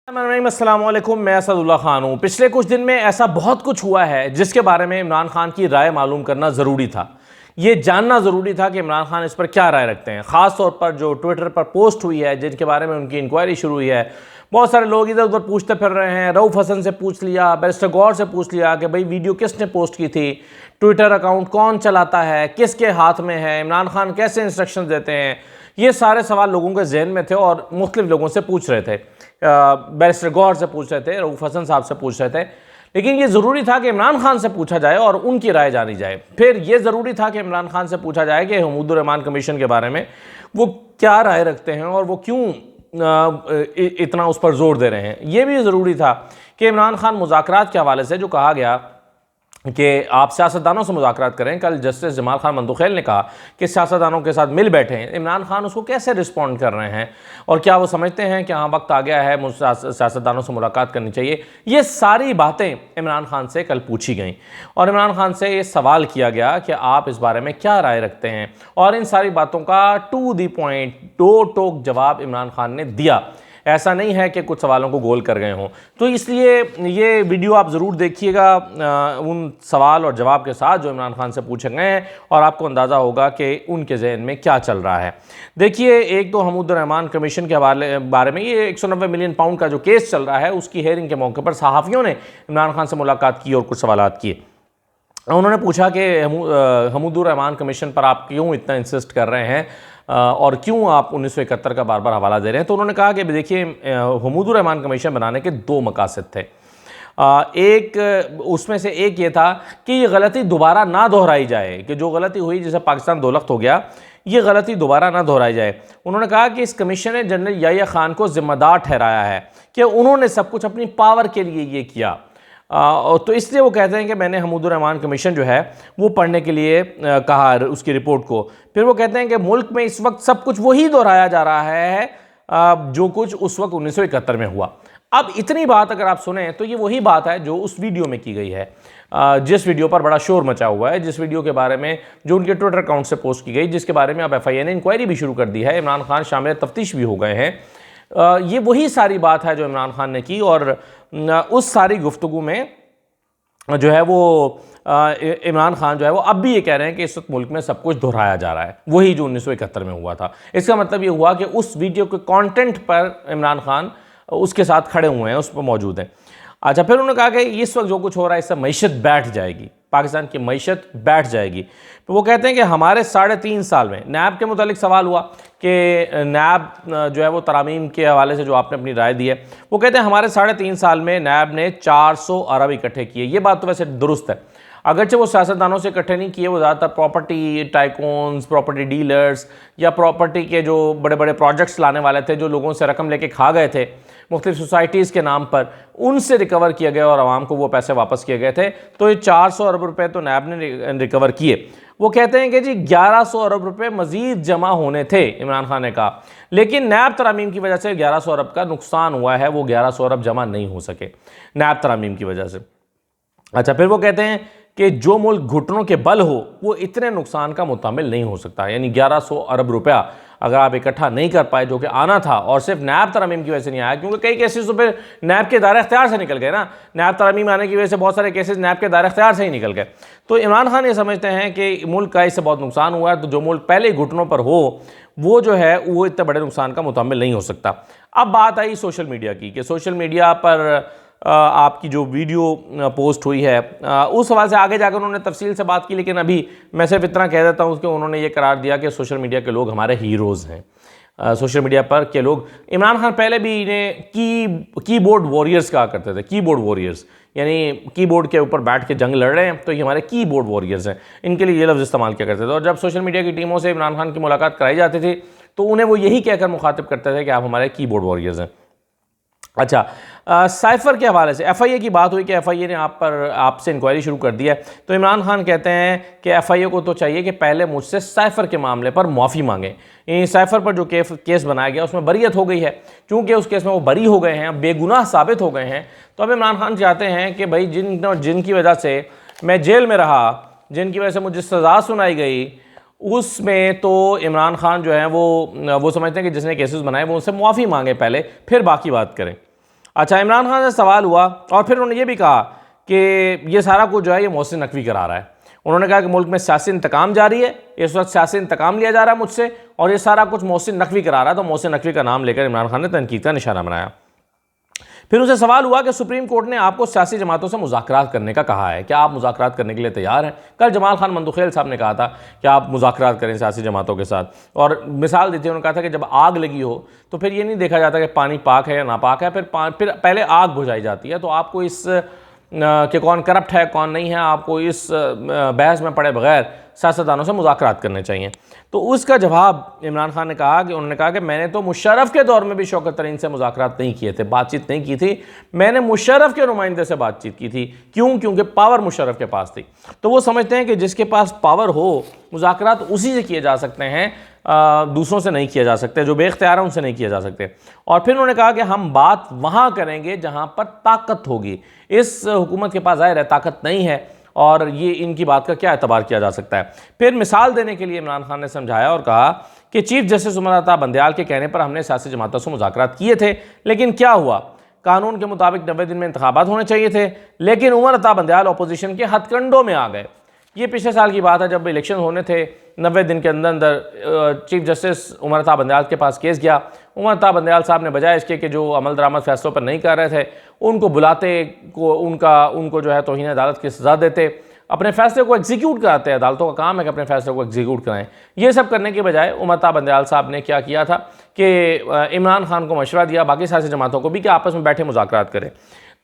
अस्सलामुअलैकुम, मैं असदुल्ला खान हूँ। पिछले कुछ दिन में ऐसा बहुत कुछ हुआ है जिसके बारे में इमरान खान की राय मालूम करना ज़रूरी था। ये जानना ज़रूरी था कि इमरान खान इस पर क्या राय रखते हैं। ख़ास तौर पर जो ट्विटर पर पोस्ट हुई है जिनके बारे में उनकी इंक्वायरी शुरू हुई है, बहुत सारे लोग इधर उधर पूछते फिर रहे हैं। रऊफ़ हसन से पूछ लिया, बैरिस्टर गौर से पूछ लिया कि भाई वीडियो किसने पोस्ट की थी, ट्विटर अकाउंट कौन चलाता है, किसके हाथ में है, इमरान खान कैसे इंस्ट्रक्शन देते हैं। ये सारे सवाल लोगों के जहन में थे और मुख्तलिफ लोगों से पूछ रहे थे। बैरिस्टर गौहर से पूछ रहे थे, रऊफ़ हसन साहब से पूछ रहे थे, लेकिन ये ज़रूरी था कि इमरान खान से पूछा जाए और उनकी राय जानी जाए। फिर ये ज़रूरी था कि इमरान खान से पूछा जाए कि हमीदुर रहमान कमीशन के बारे में वो क्या राय रखते हैं और वो क्यों इतना उस पर जोर दे रहे हैं। ये भी ज़रूरी था कि इमरान खान मुज़ाकरात के हवाले से जो कहा गया कि आप सियासतदानों से मुज़ाकरात करें, कल जस्टिस जमाल खान मंदुखेल ने कहा कि सियासतदानों के साथ मिल बैठे हैं, इमरान खान उसको कैसे रिस्पॉन्ड कर रहे हैं और क्या वो समझते हैं कि हाँ वक्त आ गया है सियासतदानों से मुलाकात करनी चाहिए। ये सारी बातें इमरान खान से कल पूछी गई और इमरान खान से ये सवाल किया गया कि आप इस बारे में क्या राय रखते हैं, और इन सारी बातों का टू द पॉइंट, दो टोक जवाब इमरान खान ने दिया। ऐसा नहीं है कि कुछ सवालों को गोल कर गए हों। तो इसलिए ये वीडियो आप ज़रूर देखिएगा उन सवाल और जवाब के साथ जो इमरान खान से पूछे गए हैं, और आपको अंदाज़ा होगा कि उनके जहन में क्या चल रहा है। देखिए, एक तो हमीदुर रहमान कमीशन के बारे में ये 190 मिलियन पाउंड का जो केस चल रहा है, उसकी हेयरिंग के मौके पर सहाफ़ियों ने इमरान खान से मुलाकात की और कुछ सवालात किए। उन्होंने पूछा कि हमीदुर रहमान कमीशन पर आप क्यों इतना इंसिस्ट कर रहे हैं और क्यों आप 1971 का बार बार हवाला दे रहे हैं। तो उन्होंने कहा कि देखिए, हमीदुर रहमान कमीशन बनाने के दो मकासद थे। एक उसमें से एक ये था कि ये गलती दोबारा ना दोहराई जाए, कि जो गलती हुई जैसे पाकिस्तान दौलत हो गया, ये गलती दोबारा ना दोहराई जाए। उन्होंने कहा कि इस कमीशन ने जनरल याहिया खान को जिम्मेदार ठहराया है कि उन्होंने सब कुछ अपनी पावर के लिए ये किया। तो इसलिए वो कहते हैं कि मैंने हमीदुर रहमान कमीशन जो है वो पढ़ने के लिए कहा उसकी रिपोर्ट को। फिर वो कहते हैं कि मुल्क में इस वक्त सब कुछ वही दोहराया जा रहा है जो कुछ उस वक्त 1971 में हुआ। अब इतनी बात अगर आप सुने तो ये वही बात है जो उस वीडियो में की गई है, जिस वीडियो पर बड़ा शोर मचा हुआ है, जिस वीडियो के बारे में जो उनके ट्विटर अकाउंट से पोस्ट की गई, जिसके बारे में अब FIA ने इंक्वायरी भी शुरू कर दी है, इमरान खान शामिल तफ्तीश भी हो गए हैं। ये वही सारी बात है जो इमरान खान ने की, और उस सारी गुफ्तगू में जो है वो इमरान खान जो है वो अब भी ये कह रहे हैं कि इस वक्त मुल्क में सब कुछ दोहराया जा रहा है, वही जो 1971 में हुआ था। इसका मतलब ये हुआ कि उस वीडियो के कंटेंट पर इमरान खान उसके साथ खड़े हुए हैं, उस पर मौजूद हैं। अच्छा, फिर उन्होंने कहा कि इस वक्त जो कुछ हो रहा है इससे मईशत बैठ जाएगी, पाकिस्तान की मईशत बैठ जाएगी। तो वो कहते हैं कि हमारे 3.5 साल में नैब के मुतालिक सवाल हुआ कि नैब जो है वो तरामीम के हवाले से जो आपने अपनी राय दी है, वो कहते हैं हमारे 3.5 साल में नैब ने 400 अरब इकट्ठे किए। ये बात तो वैसे दुरुस्त है, अगरचे वो सियासतदानों से इकट्ठे नहीं किए, वो ज़्यादातर प्रॉपर्टी टाइकून्स, प्रॉपर्टी डीलर्स या प्रॉपर्टी के जो बड़े बड़े प्रोजेक्ट्स लाने वाले थे, जो लोगों से रकम लेके खा गए थे मुख्तलिफ सोसाइटीज़ के नाम पर, उनसे रिकवर किए गए और आवाम को वो पैसे वापस किए गए थे। तो ये 400 अरब रुपए तो नैब ने रिकवर किए। वो कहते हैं कि जी 1100 अरब रुपए मज़ीद जमा होने थे, इमरान खान ने कहा, लेकिन नैब तरामीम की वजह से 1100 अरब का नुकसान हुआ है, वो 1100 अरब जमा नहीं हो सके नैब तरामीम की वजह से। अच्छा, फिर वो कहते हैं कि जो मुल्क घुटनों के बल हो वो इतने नुकसान का मुतामिल नहीं हो सकता। यानी 1100 अरब रुपया अगर आप इकट्ठा नहीं कर पाए जो कि आना था, और सिर्फ नैब तरामीम की वजह से नहीं आया, क्योंकि कई केसेस तो फिर नैब के दायरे इख्तियार से निकल गए ना, नैब तरामीम आने की वजह से बहुत सारे केसेस नैब के दायरे इख्तियार से ही निकल गए। तो इमरान खान ये समझते हैं कि मुल्क का इससे बहुत नुकसान हुआ है, तो जो मुल्क पहले ही घुटनों पर हो वो जो है वो इतने बड़े नुकसान का मुतामिल नहीं हो सकता। अब बात आई सोशल मीडिया की, कि सोशल मीडिया पर आपकी जो वीडियो पोस्ट हुई है उस हवाले से आगे जाकर उन्होंने तफसील से बात की, लेकिन अभी मैं सिर्फ इतना कह देता हूँ कि उन्होंने ये करार दिया कि सोशल मीडिया के लोग हमारे हीरोज़ हैं। सोशल मीडिया पर के लोग, इमरान खान पहले भी इन्हें कीबोर्ड वॉरियर्स कहा करते थे, कीबोर्ड वॉरियर्स, यानी कीबोर्ड के ऊपर बैठ के जंग लड़ रहे हैं तो ये हमारे कीबोर्ड वॉरियर्स हैं, इनके लिए ये लफ्ज़ इस्तेमाल किया करते थे। और जब सोशल मीडिया की टीमों से इमरान खान की मुलाकात कराई जाती थी तो उन्हें वो यही कहकर मुखातिब करते थे कि आप हमारे कीबोर्ड वॉरियर्स हैं। अच्छा, साइफ़र के हवाले से FIA की बात हुई कि FIA ने आपसे इंक्वायरी शुरू कर दी है। तो इमरान खान कहते हैं कि FIA को तो चाहिए कि पहले मुझसे साइफ़र के मामले पर माफ़ी मांगें। साइफ़र पर जो केस बनाया गया उसमें बरीयत हो गई है, चूँकि उस केस में वो बरी हो गए हैं, बेगुनाह साबित हो गए हैं। तो अब इमरान खान चाहते हैं कि भाई जिनकी वजह से मैं जेल में रहा, जिनकी वजह से मुझे सज़ा सुनाई गई, उसमें तो इमरान खान जो है वो समझते हैं कि जिसने केसेस बनाए वो उनसे मुआफ़ी मांगे पहले, फिर बाकी बात करें। अच्छा, इमरान खान से सवाल हुआ और फिर उन्होंने ये भी कहा कि ये सारा कुछ जो है ये मोहसिन नकवी करा रहा है। उन्होंने कहा कि मुल्क में सियासी इंतकाम जारी है, इस वक्त सियासी इंतकाम लिया जा रहा है मुझसे और ये सारा कुछ मोहसिन नकवी करा रहा है। तो मोहसिन नकवी का नाम लेकर इमरान खान ने तनकीद का निशाना बनाया। फिर उनसे सवाल हुआ कि सुप्रीम कोर्ट ने आपको सियासी जमातों से मुज़ाकरात करने का कहा है, क्या आप मुज़ाकरात करने के लिए तैयार हैं? कल जमाल खान मंदुखेल साहब ने कहा था कि आप मुज़ाकरात करें सियासी जमातों के साथ, और मिसाल दी थी, उन्होंने कहा था कि जब आग लगी हो तो फिर ये नहीं देखा जाता कि पानी पाक है या नापाक है, फिर पहले आग बुझाई जाती है। तो आपको इस कि कौन करप्ट है कौन नहीं है, आपको इस बहस में पड़े बगैर सियासतदानों से मुज़ाकरात करने चाहिए। तो उसका जवाब इमरान खान ने कहा कि उन्होंने कहा कि मैंने तो मुशर्रफ के दौर में भी शौकत तरीन से मुज़ाकरात नहीं किए थे, बातचीत नहीं की थी, मैंने मुशर्रफ के नुमाइंदे से बातचीत की थी। क्यों? क्योंकि पावर मुशर्रफ के पास थी। तो वो समझते हैं कि जिसके पास पावर हो, मुज़ाकरात उसी से किए जा सकते हैं, दूसरों से नहीं किया जा सकते, जो बेख्तियार हैं उनसे नहीं किया जा सकते। और फिर उन्होंने कहा कि हम बात वहाँ करेंगे जहाँ पर ताकत होगी। इस हुकूमत के पास ज़ाहिर है ताकत नहीं है और ये इनकी बात का क्या एतबार किया जा सकता है। फिर मिसाल देने के लिए इमरान खान ने समझाया और कहा कि चीफ जस्टिस उमर अता बंदयाल के कहने पर हमने सियासी जमातों से मुज़ाकरात किए थे, लेकिन क्या हुआ? कानून के मुताबिक 90 दिन में इंतखाबात होने चाहिए थे, लेकिन उमर अता बंदयाल अपोजिशन के हथकंडों में आ गए। ये पिछले साल की बात है, जब इलेक्शन होने थे, 90 दिन के अंदर अंदर चीफ जस्टिस उमर अता बंदयाल के पास केस गया। उमर अता बंदयाल साहब ने बजाय इसके कि जो अमल दरामद फैसलों पर नहीं कर रहे थे, उनको बुलाते को उनको जो है तौहीन अदालत की सज़ा देते, अपने फैसले को एग्जीक्यूट कराते हैं। अदालतों का काम है कि अपने फैसले को एग्जीक्यूट कराएं। ये सब करने के बजाय उमर अता बंदयाल साहब ने क्या किया था कि इमरान खान को मशवरा दिया, बाकी सियासी जमातों को भी, कि आपस में बैठे मुज़ाकरात करें।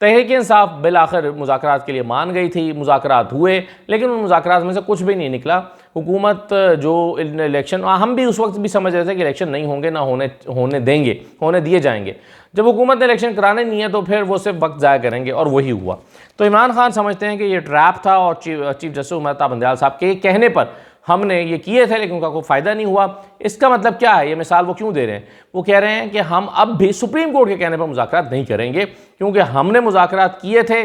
तहरीक इंसाफ बिल आखिर मुज़ाकरात के लिए मान गई थी, मुज़ाकरात हुए, लेकिन उन मुज़ाकरात में से कुछ भी नहीं निकला। हुकूमत जो इलेक्शन, हम भी उस वक्त भी समझ रहे थे कि इलेक्शन नहीं होंगे, ना होने देंगे, होने दिए जाएंगे। जब हुकूमत ने इलेक्शन कराने नहीं है तो फिर वो सिर्फ वक्त ज़ाया करेंगे, और वही हुआ। तो इमरान खान समझते हैं कि ये ट्रैप था और चीफ जस्टिस उमर अता बंदयाल साहब के कहने पर हमने ये किए थे, लेकिन उनका कोई फ़ायदा नहीं हुआ। इसका मतलब क्या है? ये मिसाल वो क्यों दे रहे हैं? वो कह रहे हैं कि हम अब भी सुप्रीम कोर्ट के कहने पर मुज़ाकरात नहीं करेंगे, क्योंकि हमने मुज़ाकरात किए थे।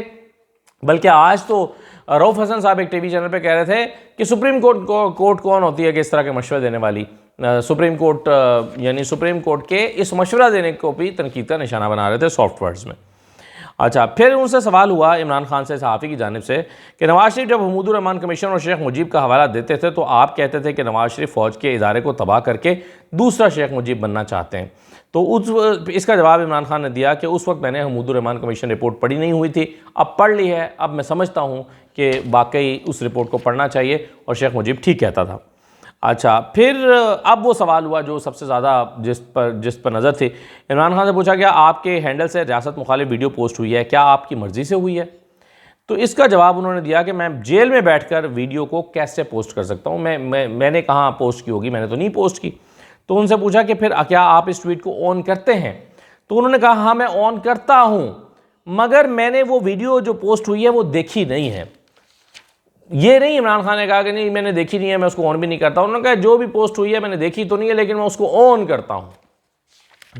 बल्कि आज तो रऊफ़ हसन साहब एक टीवी चैनल पे कह रहे थे कि सुप्रीम कोर्ट कौन होती है कि इस तरह के मशवरे देने वाली। सुप्रीम कोर्ट यानी सुप्रीम कोर्ट के इस मशवरा देने को भी तनकीद का निशाना बना रहे थे सॉफ्ट वर्ड्स में। अच्छा, फिर उनसे सवाल हुआ इमरान खान से सहाफ़ी की जानिब से कि नवाज शरीफ जब महमूदुर रहमान कमीशन और शेख मुजीब का हवाला देते थे तो आप कहते थे कि नवाज शरीफ फ़ौज के इदारे को तबाह करके दूसरा शेख मुजीब बनना चाहते हैं। तो इसका जवाब इमरान खान ने दिया कि उस वक्त मैंने महमूदुर रहमान कमीशन रिपोर्ट पढ़ी नहीं हुई थी, अब पढ़ ली है, अब मैं समझता हूँ कि वाकई उस रिपोर्ट को पढ़ना चाहिए और शेख मुजीब ठीक कहता था। अच्छा, फिर अब वो सवाल हुआ जो सबसे ज़्यादा जिस पर नज़र थी। इमरान खान से पूछा गया आपके हैंडल से रियासत मुखालिफ वीडियो पोस्ट हुई है, क्या आपकी मर्ज़ी से हुई है? तो इसका जवाब उन्होंने दिया कि मैं जेल में बैठकर वीडियो को कैसे पोस्ट कर सकता हूँ, मैंने कहाँ पोस्ट की होगी, मैंने तो नहीं पोस्ट की। तो उनसे पूछा कि फिर क्या आप इस ट्वीट को ऑन करते हैं? तो उन्होंने कहा हाँ मैं ऑन करता हूँ, मगर मैंने वो वीडियो जो पोस्ट हुई है वो देखी नहीं है। ये नहीं इमरान खान ने कहा कि नहीं मैंने देखी नहीं है, मैं उसको ऑन भी नहीं करता। उन्होंने कहा जो भी पोस्ट हुई है मैंने देखी तो नहीं है, लेकिन मैं उसको ऑन करता हूँ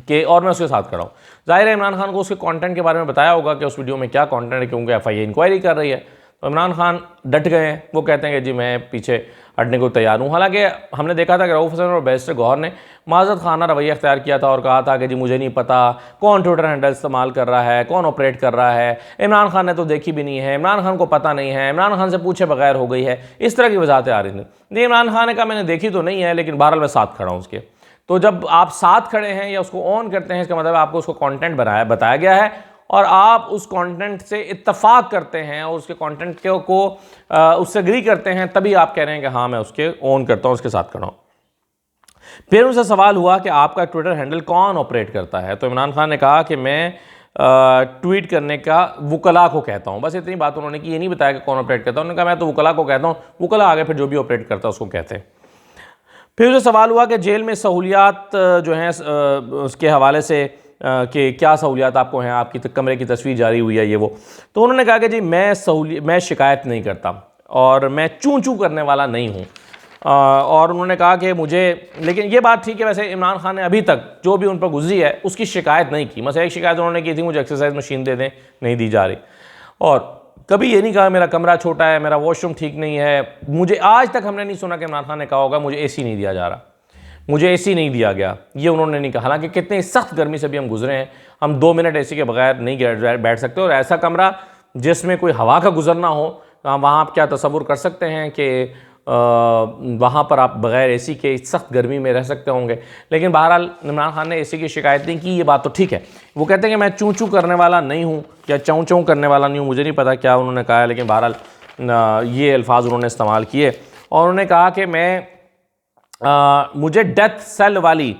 कि और मैं उसके साथ खड़ा हूँ। जाहिर है इमरान खान को उसके कंटेंट के बारे में बताया होगा कि उस वीडियो में क्या कंटेंट है, क्योंकि FIA इंक्वायरी कर रही है। तो इमरान खान डट गए हैं, वो कहते हैं कि जी मैं पीछे हटने को तैयार हूँ। हालांकि हमने देखा था कि रऊफ़ हसन और बैरिस्टर गौहर ने माज़रत खाना रवैया अख्तियार किया था और कहा था कि जी मुझे नहीं पता कौन ट्विटर हैंडल इस्तेमाल कर रहा है, कौन ऑपरेट कर रहा है, इमरान खान ने तो देखी भी नहीं है, इमरान खान को पता नहीं है, इमरान खान से पूछे बगैर हो गई है, इस तरह की वजाहतें आ रही थी। इमरान खान ने कहा मैंने देखी तो नहीं है, लेकिन बहरहाल मैं साथ खड़ा हूँ उसके। तो जब आप साथ खड़े हैं या उसको ऑन करते हैं, इसका मतलब आपको उसको कंटेंट बताया गया है और आप उस कंटेंट से इत्तफाक करते हैं और उसके कंटेंट को उससे एग्री करते हैं, तभी आप कह रहे हैं कि हाँ मैं उसके ऑन करता हूँ, उसके साथ खड़ा हूँ। फिर उनसे सवाल हुआ कि आपका ट्विटर हैंडल कौन ऑपरेट करता है? तो इमरान खान ने कहा कि मैं ट्वीट करने का वकला को कहता हूँ। बस इतनी बात उन्होंने की, ये नहीं बताया कि कौन ऑपरेट करता है। उन्होंने कहा मैं तो वकला को कहता हूँ, वकला आगे फिर जो भी ऑपरेट करता है उसको कहते हैं। फिर जो सवाल हुआ कि जेल में सहूलियात जो हैं उसके हवाले से कि क्या सहूलियात आपको हैं, आपकी कमरे की तस्वीर जारी हुई है ये वो। तो उन्होंने कहा कि जी मैं शिकायत नहीं करता और मैं चूँ चूँ करने वाला नहीं हूँ। और उन्होंने कहा कि लेकिन ये बात ठीक है, वैसे इमरान खान ने अभी तक जो भी उन पर गुजरी है उसकी शिकायत नहीं की। मतलब एक शिकायत उन्होंने की थी मुझे एक्सरसाइज मशीन दे दें, नहीं दी जा रही, और कभी ये नहीं कहा मेरा कमरा छोटा है, मेरा वॉशरूम ठीक नहीं है। मुझे आज तक हमने नहीं सुना कि इमरान खान ने कहा होगा मुझे AC नहीं दिया जा रहा। मुझे एसी नहीं दिया गया, ये उन्होंने नहीं कहा। हालांकि कितनी सख्त गर्मी से भी हम गुजरे हैं, हम 2 मिनट एसी के बगैर नहीं बैठ सकते। और ऐसा कमरा जिसमें कोई हवा का गुजरना हो, वहाँ आप क्या तसव्वुर कर सकते हैं कि वहाँ पर आप बग़ैर एसी के सख्त गर्मी में रह सकते होंगे। लेकिन बहरहाल इमरान खान ने एसी की शिकायत नहीं की, ये बात तो ठीक है। वो कहते हैं कि मैं चूँ चूँ करने वाला नहीं हूँ या चौं चौं करने वाला नहीं हूँ, मुझे नहीं पता क्या उन्होंने कहा है, लेकिन बहरहाल ये अल्फाज उन्होंने इस्तेमाल किए। और उन्होंने कहा कि मुझे डेथ सेल वाली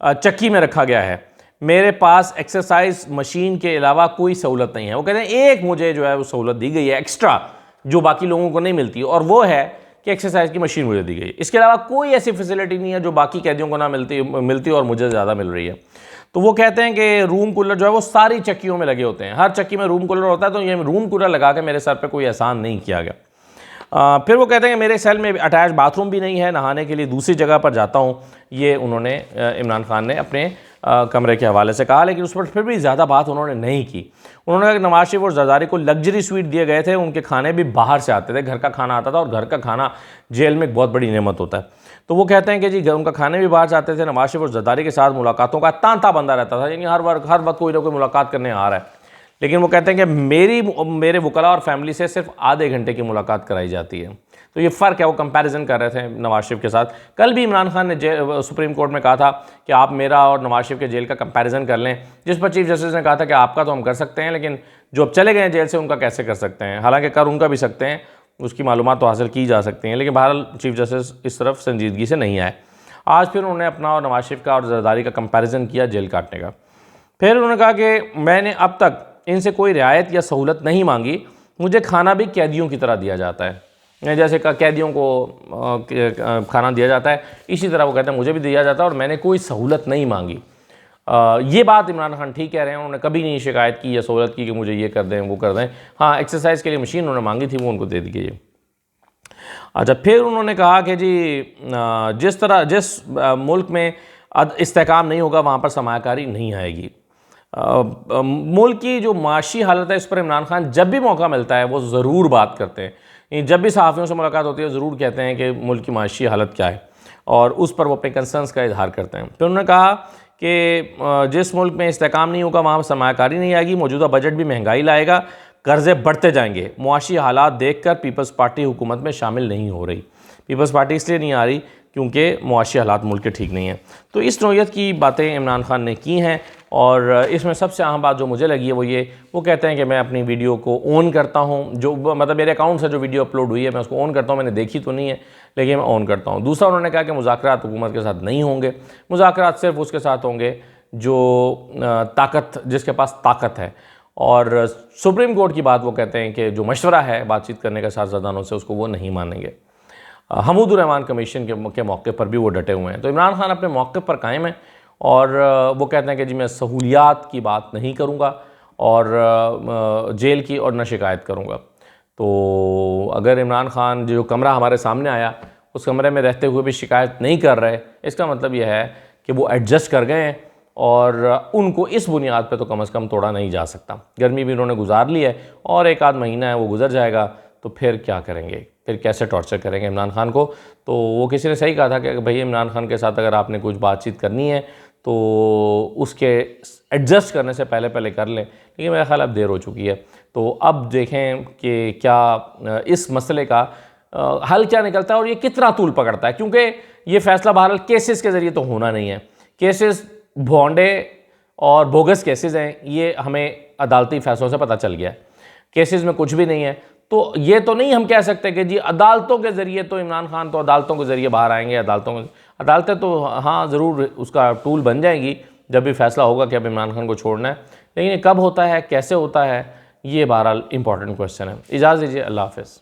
चक्की में रखा गया है, मेरे पास एक्सरसाइज मशीन के अलावा कोई सहूलत नहीं है। वो कहते हैं एक मुझे जो है वो सहूलत दी गई है एक्स्ट्रा, जो बाकी लोगों को नहीं मिलती, और वो है कि एक्सरसाइज की मशीन मुझे दी गई है। इसके अलावा कोई ऐसी फैसिलिटी नहीं है जो बाकी कैदियों को ना मिलती और मुझे ज़्यादा मिल रही है। तो वो कहते हैं कि रूम कूलर जो है वो सारी चक्कियों में लगे होते हैं, हर चक्की में रूम कूलर होता है, तो ये रूम कूलर लगा के मेरे सर पर कोई एहसान नहीं किया गया। फिर वो कहते हैं कि मेरे सेल में अटैच बाथरूम भी नहीं है, नहाने के लिए दूसरी जगह पर जाता हूँ। ये उन्होंने इमरान खान ने अपने कमरे के हवाले से कहा, लेकिन उस पर फिर भी ज़्यादा बात उन्होंने नहीं की। उन्होंने कहा कि नवाज शरीफ और जरदारी को लग्जरी स्वीट दिए गए थे, उनके खाने भी बाहर से आते थे, घर का खाना आता था, और घर का खाना जेल में एक बहुत बड़ी नेमत होता है। तो वो कहते हैं कि जी उनका खाने भी बाहर से आते थे। नवाज शरीफ और जरदारी के साथ मुलाकातों का तांता बंदा रहता था, यानी हर वक्त कोई ना कोई मुलाकात करने आ रहा है। लेकिन वो कहते हैं कि मेरे वकला और फैमिली से सिर्फ आधे घंटे की मुलाकात कराई जाती है। तो ये फ़र्क है, वो कंपैरिजन कर रहे थे नवाज शरीफ के साथ। कल भी इमरान खान ने सुप्रीम कोर्ट में कहा था कि आप मेरा और नवाज शरीफ के जेल का कंपैरिजन कर लें, जिस पर चीफ जस्टिस ने कहा था कि आपका तो हम कर सकते हैं, लेकिन जो अब चले गए हैं जेल से उनका कैसे कर सकते हैं। हालांकि कर उनका भी सकते हैं, उसकी मालूमात तो हासिल की जा सकती हैं, लेकिन बहरहाल चीफ जस्टिस इस तरफ संजीदगी से नहीं आए। आज फिर उन्होंने अपना और नवाज शरीफ का और जरदारी का कंपैरिजन किया जेल काटने का। फिर उन्होंने कहा कि मैंने अब तक इनसे कोई रियायत या सहूलत नहीं मांगी, मुझे खाना भी कैदियों की तरह दिया जाता है, जैसे कैदियों को खाना दिया जाता है, इसी तरह वो कहते हैं मुझे भी दिया जाता है और मैंने कोई सहूलत नहीं मांगी। ये बात इमरान खान ठीक कह रहे हैं, उन्होंने कभी नहीं शिकायत की या सहूलत की कि मुझे ये कर दें वो कर दें। हाँ, एक्सरसाइज के लिए मशीन उन्होंने मांगी थी, वो उनको दे दी गई। अच्छा, फिर उन्होंने कहा कि जी जिस मुल्क में इस्तेहकाम नहीं होगा वहाँ पर सरमायाकारी नहीं आएगी। मुल्क की जो माशी हालत है इस पर इमरान खान जब भी मौका मिलता है वो ज़रूर बात करते हैं। जब भी सहाफ़ियों से मुलाकात होती है ज़रूर कहते हैं कि मुल्क की माशी हालत क्या है, और उस पर वो अपने कंसर्न्स का इजहार करते हैं। फिर उन्होंने कहा कि जिस मुल्क में इस्तेहकाम नहीं होगा वहाँ सरमायाकारी नहीं आएगी, मौजूदा बजट भी महंगाई लाएगा, कर्ज़े बढ़ते जाएंगे। मुआशी हालात देखकर पीपल्स पार्टी हुकूमत में शामिल नहीं हो रही। पीपल्स पार्टी इसलिए नहीं आ रही क्योंकि मुआशी हालात मुल्क के ठीक नहीं हैं। तो इस नौइयत की बातें इमरान खान ने की हैं, और इसमें सबसे अहम बात जो मुझे लगी है वो कहते हैं कि मैं अपनी वीडियो को ऑन करता हूं, जो मतलब मेरे अकाउंट से जो वीडियो अपलोड हुई है मैं उसको ऑन करता हूं। मैंने देखी तो नहीं है, लेकिन मैं ऑन करता हूं। दूसरा, उन्होंने कहा कि मुज़ाकरात हुकूमत के साथ नहीं होंगे, मुज़ाकरात सिर्फ उसके साथ होंगे जो जिसके पास ताकत है। और सुप्रीम कोर्ट की बात वो कहते हैं कि जो मशवरा है बातचीत करने का सियासतदानों से, उसको वो नहीं मानेंगे। हमूदुर रहमान कमीशन के मौके पर भी वो डटे हुए हैं। तो इमरान खान अपने मौके पर कायम है, और वो कहते हैं कि जी मैं सहूलियात की बात नहीं करूँगा और जेल की और न शिकायत करूँगा। तो अगर इमरान खान जो कमरा हमारे सामने आया उस कमरे में रहते हुए भी शिकायत नहीं कर रहे, इसका मतलब यह है कि वो एडजस्ट कर गए हैं, और उनको इस बुनियाद पे तो कम से कम तोड़ा नहीं जा सकता। गर्मी भी उन्होंने गुजार ली है, और एक आध महीना है वो गुजर जाएगा, तो फिर क्या करेंगे, फिर कैसे टॉर्चर करेंगे इमरान खान को। तो वो किसी ने सही कहा था कि भाई इमरान खान के साथ अगर आपने कुछ बातचीत करनी है तो उसके एडजस्ट करने से पहले कर लें, लेकिन मेरा ख्याल अब देर हो चुकी है। तो अब देखें कि क्या इस मसले का हल क्या निकलता है और ये कितना तूल पकड़ता है, क्योंकि ये फ़ैसला बहरहाल केसेस के ज़रिए तो होना नहीं है। केसेस भोंडे और बोगस केसेस हैं, ये हमें अदालती फ़ैसलों से पता चल गया है। केसेस में कुछ भी नहीं है, तो ये तो नहीं हम कह सकते कि जी अदालतों के ज़रिए तो इमरान खान तो अदालतों के ज़रिए बाहर आएंगे। अदालतें तो हाँ ज़रूर उसका टूल बन जाएंगी जब भी फैसला होगा कि अब इमरान खान को छोड़ना है, लेकिन ये कब होता है, कैसे होता है, ये बहरहाल इंपॉर्टेंट क्वेश्चन है। इजाज़त दीजिए, अल्लाह हाफ़िज़।